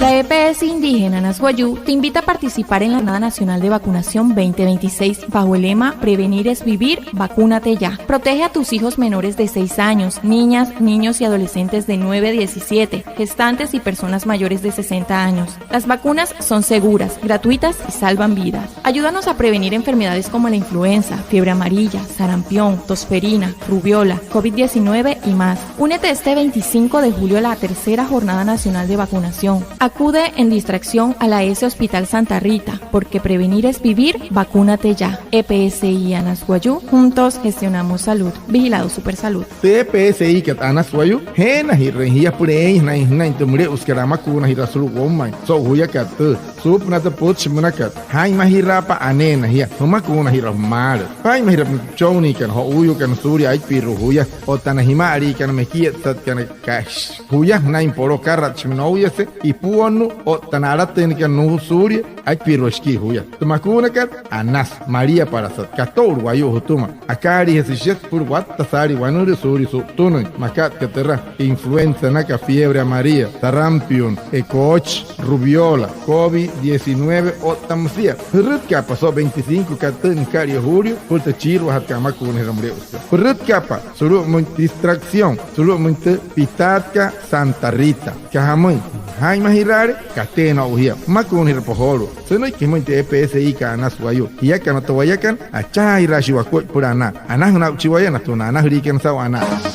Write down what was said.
La EPS indígena Nasguayú te invita a participar en la Jornada Nacional de Vacunación 2026 bajo el lema Prevenir es vivir, vacúnate ya. Protege a tus hijos menores de 6 años, niñas, niños y adolescentes de 9 a 17, gestantes y personas mayores de 60 años. Las vacunas son seguras, gratuitas y salvan vidas. Ayúdanos a prevenir enfermedades como la influenza, fiebre amarilla, sarampión, tosferina, rubiola, COVID-19 y más. Únete este 25 de julio a la tercera Jornada Nacional de Vacunación. Acude en distracción a la S Hospital Santa Rita, porque prevenir es vivir, vacúnate ya. EPSI Anasguayú, juntos gestionamos salud. Vigilado Supersalud. EPSI que Anasguayú, Hena y Rengía Pureis, Nain Tumure Uscaramacuna y Rasulu Woman, so Huyacat, Supnata Puchmunacat, Haima Hirapa Anena here, Humakuna Hiramar, Haima Hirapchoni can Hoyu can Suri Aipiru Huya, o Tanahimari can make it that can cash. Huya, Nine Poro Karachminoyase, y Puonu, o Tanaraten can no Suri, Aipiroski Huya. Tumakunakat, Anas, Maria Parasat, Kator, Wayo Hutuma, Akari has a jet for what Tasari, one de Suri, so Tunun, Macat Catera, influenza Naka, fiebre Maria, Tarampion, Ecoch, Rubiola, COVID-19 o Tamsia. Perut Capa, so 25 Catan Cario Julio, Puta Chiro, Hatcamacu en Rambreusa. Perut Capa, solo distracción, solo Pitatka, Santa Rita, Cajamoy, Jaime Hirare, Catena Ujia, Macun Hirpojoro, Sonoy que monte EPSI Canasuayo, Yakan Towayakan, Achai Rashiwakut Purana, Anahuna Chiwayana, Tunana Hurikan Sawana.